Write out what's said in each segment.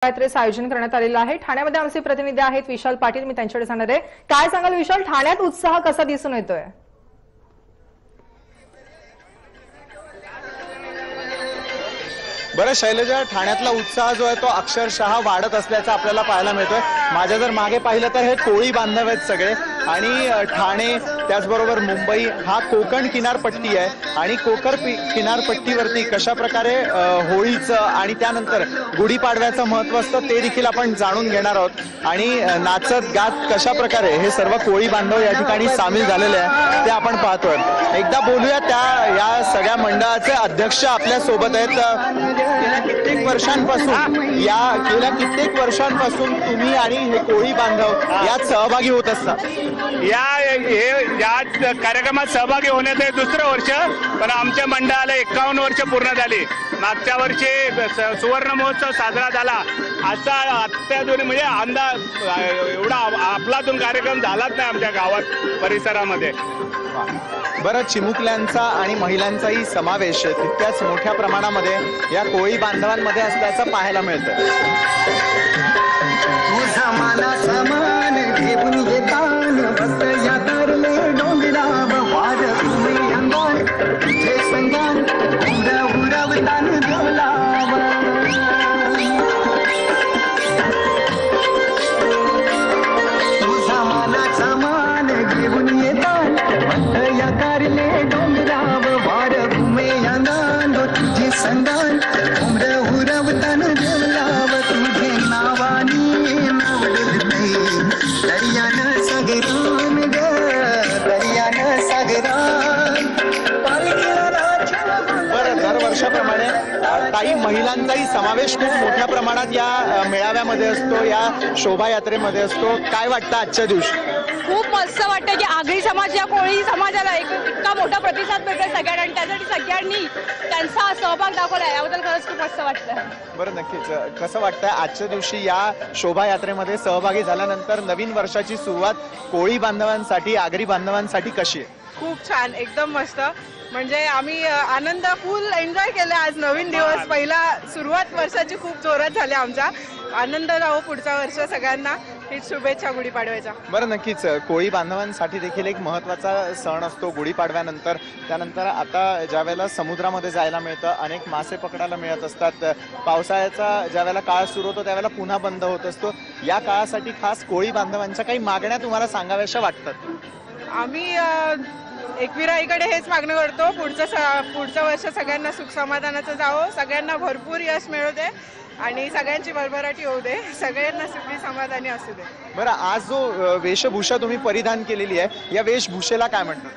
यात्रेचं आयोजन करण्यात आलेलं आहे। ठाण्यामध्ये आमचे प्रतिनिधी आहेत विशाल पाटील, मी त्यांच्याकडे जाणार आहे। काय सांगाल विशाल, ठाण्यात उत्साह कसा दिसून येतोय? बरं शैलजा, ठाण्यातला उत्साह जो आहे तो अक्षरशः वाढत असल्याचं आपल्याला पाहायला मिळतोय। माझ्या जर मागे पाहिलं तर हे कोळी बांधव आहेत सगळे, आणि ठाणे त्याचबरोबर मुंबई हा कोकण किनारपट्टी आहे, आणि किनारपट्टीवरती कशा प्रकारे होळीचं आणि त्यानंतर गुढीपाडव्याचं महत्त्व असतं ते देखील आपण जाणून घेणार आहोत। आणि नाचत गात कशा प्रकारे हे सर्व कोळी बांधव या ठिकाणी सामील झालेले आहे ते आपण पाहतोय। एकदा बोलूया या सगळ्या मंडळाचे अध्यक्ष आपल्या सोबत आहेत। गेल्या कित्येक वर्षांपासून तुम्ही आणि हे कोळी बांधव यात सहभागी होत असतात। या कार्यक्रमात सहभागी होण्याचं हे दुसरं वर्ष, पण आमच्या मंडळाला 51 वर्ष पूर्ण झाली। मागच्या वर्षी सुवर्ण महोत्सव साजरा झाला, असा अत्याधुनिक म्हणजे एवढा आपलातून कार्यक्रम झालाच नाही आमच्या गावात परिसरामध्ये। बरं, चिमुकल्यांचा आणि महिलांचाही समावेश तितक्याच मोठ्या प्रमाणामध्ये या कोळी बांधवांमध्ये असल्याचं पाहायला मिळतं। दरवर्षाप्रमाणे काही महिलांचाही समावेश खूप मोठ्या प्रमाणात या मेळाव्यामध्ये असतो, या शोभायात्रेमध्ये असतो। काय वाटतं आजच्या दिवशी? खूप मस्त वाटतं की आगरी समाज या कोळी समाजाला इतका मोठा प्रतिसाद मिळतोय सगळ्यांना, आणि त्यासाठी सगळ्यांनी त्यांचा सहभाग दाखवला, याबद्दल खरंच खूप मस्त वाटतं। बरं, नक्कीच कसं वाटतं आजच्या दिवशी या शोभायात्रेमध्ये सहभागी झाल्यानंतर नवीन वर्षाची सुरुवात कोळी बांधवांसाठी, आगरी बांधवांसाठी कशी आहे? खूप छान, एकदम मस्त। म्हणजे आम्ही आनंद फुल एन्जॉय केला। आज नवीन दिवस, पहिला सुरुवात वर्षाची खूप जोरात झाली। आमचा आनंद राहो पुढचा वर्ष सगळ्यांना, हीच शुभेच्छा गुढीपाडव्याच्या। बरं, नक्कीच कोळी बांधवांसाठी देखील एक महत्त्वाचा सण असतो गुढीपाडव्यानंतर। त्यानंतर आता ज्या वेळेला समुद्रामध्ये जायला मिळतं, अनेक मासे पकडायला मिळत असतात। पावसाळ्याचा ज्या वेळेला काळ सुरू होतो त्यावेळेला पुन्हा बंद होत असतो। या काळासाठी खास कोळी बांधवांच्या काही मागण्या तुम्हाला सांगाव्याशा वाटतात? आम्ही एकविराईकडे हेच मागणं करतो, पुढचं वर्ष सगळ्यांना सुख समाधानाचं जावं, सगळ्यांना भरपूर यश मिळू दे आणि सगळ्यांची भरभराटी होऊ दे, सगळ्यांना सुखी समाधानी असू दे। बरं, आज जो वेशभूषा तुम्ही परिधान केलेली आहे या वेशभूषेला काय म्हणतात?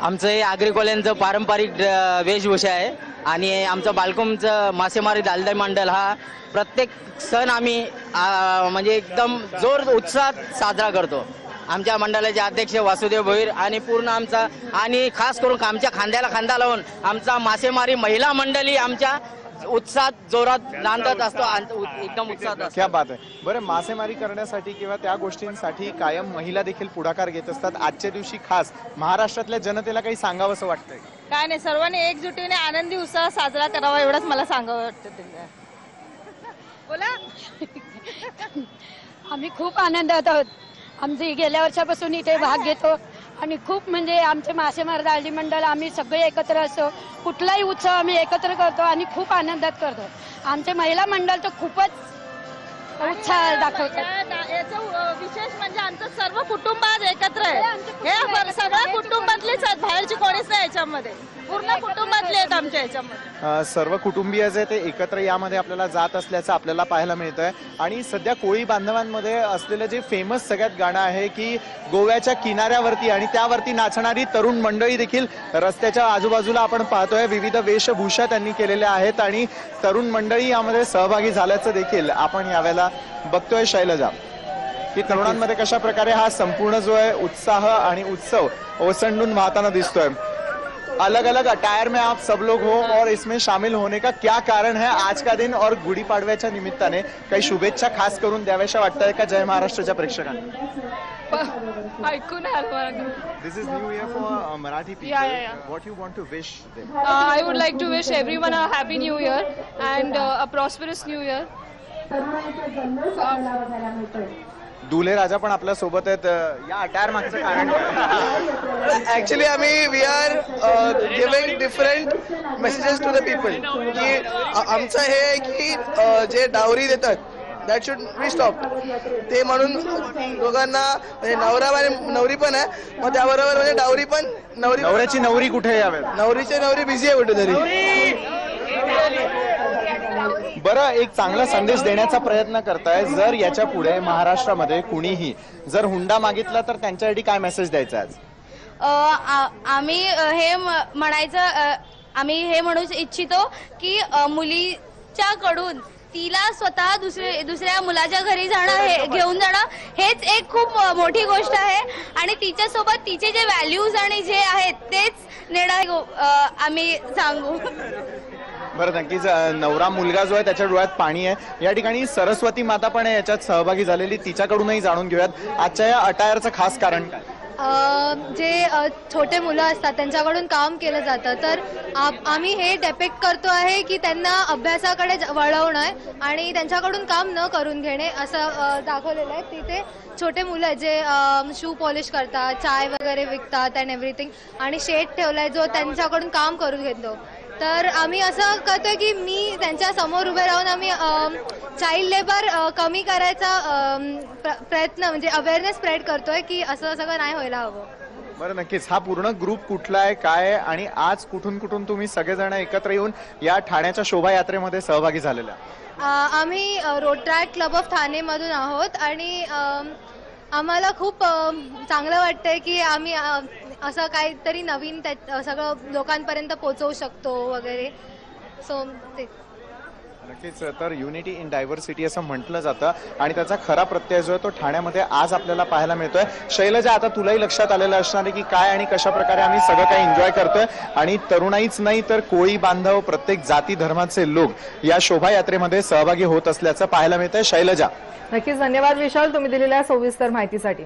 आमचं हे आगरी कोळ्यांचं पारंपरिक वेशभूषा आहे, आणि आमचं बालकुमचं मासेमारी दालदाई मंडळ हा प्रत्येक सण आम्ही म्हणजे एकदम जोर उत्साहात साजरा करतो। आमच्या मंडळाचे अध्यक्ष वासुदेव भोईर आणि पूर्ण आमचा, आणि खास करून आमच्या खांद्याला खांदा लावून आमचा मासेमारी महिला मंडळी आमच्या उत्साहात जोरात नांदत असतो, एकदम उत्साहात असतो। क्या बात आहे। बरं, मासेमारी करण्यासाठी किंवा त्या गोष्टींसाठी कायम महिला देखील पुढाकार घेत असतात। आजच्या दिवशी खास महाराष्ट्रातल्या जनतेला काही सांगावंसं वाटतंय? काय नाही, सर्वांनी एकजुटीने आनंदी उत्साह साजरा करावा एवढंच मला सांगावं वाटतं। बोला। आम्ही खूप आनंदात आहोत। आमची गेल्या वर्षापासून इथे भाग घेतो, आणि खूप म्हणजे आमचे मासेमार दालदी मंडळ आम्ही सगळे एकत्र असतो। कुठलाही उत्सव आम्ही एकत्र करतो आणि खूप आनंदात करतो। आमचे महिला मंडळ तर खूपच उत्साह दाखवतात। याचं विशेष म्हणजे आमचं सर्व कुटुंब आज एकत्र आहे। हे सगळ्या कुटुंबातलेच आहेत, बाहेरची कोणीच नाही याच्यामध्ये, पूर्ण कुटुंबातले आहेत आमच्या याच्यामध्ये। सर्व कुटुंबीय जे ते एकत्र यामध्ये आपल्याला जात असल्याचं आपल्याला पाहायला मिळतंय। आणि सध्या कोळी बांधवांमध्ये असलेलं जे फेमस सगळ्यात गाणं आहे की गोव्याच्या किनाऱ्यावरती, आणि त्यावरती नाचणारी तरुण मंडळी देखील रस्त्याच्या आजूबाजूला आपण पाहतोय। विविध वेशभूषा त्यांनी केलेल्या आहेत आणि तरुण मंडळी यामध्ये सहभागी झाल्याचं देखील आपण यावेळेला बघतोय शैलजा, की तरुणांमध्ये कशा प्रकारे हा संपूर्ण जो आहे उत्साह आणि उत्सव ओसंडून वाहताना दिसतोय। अलग अलग अटायर में आप सब लोग हो और इसमें शामिल होने का क्या कारण है आज का दिन और गुड़ी पाडव्याच्या निमित्ताने काही शुभेच्छा खास करून द्याव्याशा वाटतंय का जय महाराष्ट्रच्या प्रेक्षकांना? ऐकून आलो. This is New Year for Marathi people. Yeah. What you want to wish them? I would like to wish everyone a happy new year and a prosperous new year. Dhule राजा पण आपल्या सोबत आहेत. या अटायर मागचं कारण काय? ॲक्च्युली आम्ही we are giving different messages to the people की आमचं हे आहे की जे डावरी देतात दॅट शुड बी स्टॉप. ते म्हणून दोघांना म्हणजे नवरा आणि नवरी पण आहे, मग त्याबरोबर म्हणजे डावरी पण नवऱ्याची नवरी कुठे आहे यावेळेस? नवरीची नवरी बिझी आहे कुठेतरी. बरं, एक चांगला संदेश देण्याचा प्रयत्न करताय. जर याच्या पुढे महाराष्ट्रामध्ये कुणीही जर हुंडा मागितला तर त्यांच्यासाठी काय मेसेज द्यायचा आज? आम्ही हे म्हणायचं आम्ही हे म्हणू इच्छितो की मुलीच्या कडून तिला स्वतः दुसऱ्या मुलाच्या घरी जाणं, हे घेऊन जाणं हेच एक खूप मोठी गोष्ट आहे आणि तिच्यासोबत तिचे जे व्हॅल्यूज आणि जे आहेत तेच नेणं आम्ही सांगू. बरं, नक्कीच नवरा मुलगा जो आहे त्याच्या डोळ्यात पाणी आहे. या ठिकाणी सरस्वती माता पण याच्यात सहभागी झालेली, तिच्याकडूनही जाणून घेऊयात आजच्या या अटायरचं खास कारण काय. जे छोटे मुलं असतात त्यांच्याकडून काम केलं जातं, तर आम्ही हे डेपिक्ट करतो आहे की त्यांना अभ्यासाकडे वळवणं आणि त्यांच्याकडून काम न करून घेणे असं दाखवलेलं आहे. तिथे छोटे मुलं जे शू पॉलिश करतात, चाय वगैरे विकतात अँड एव्हरीथिंग, आणि शेड ठेवलाय जो त्यांच्याकडून काम करून घेतो. तर आम्ही असं करतोय की मी त्यांच्या समोर उभे राहून आम्ही चाइल्ड लेबर कमी करायचा प्रयत्न म्हणजे अवेअरनेस स्प्रेड करतोय की असं सगळं नाही व्हायला हवं. बरं, नक्कीच हा पूर्ण ग्रुप कुठला आहे, काय आहे आणि आज कुठून कुठून तुम्ही सगळेजण एकत्र येऊन या ठाण्याच्या शोभायात्रेमध्ये सहभागी झालेल्या? आम्ही रोटरॅक्ट क्लब ऑफ ठाणेमधून आहोत आणि आम्हाला खूप चांगलं वाटतंय की आम्ही असं काहीतरी नवीन सगळं लोकांपर्यंत पोहोचवू शकतो वगैरे. सो ते नक्कीच. तर युनिटी इन डायव्हर्सिटी असं म्हटलं जातं आणि त्याचा खरा प्रत्यय जो आहे तो ठाण्यामध्ये आज आपल्याला पाहायला मिळतोय. शैलजा, आता तुलाही लक्षात आलेलं असणार आहे की काय आणि कशा प्रकारे आम्ही सगळं काही एन्जॉय करतोय आणि तरुणाईच नाही तर कोळी बांधव, प्रत्येक जाती धर्माचे लोक या शोभायात्रेमध्ये सहभागी होत असल्याचं पाहायला मिळतंय. शैलजा, नक्कीच धन्यवाद विशाल, तुम्ही दिलेल्या सविस्तर माहितीसाठी.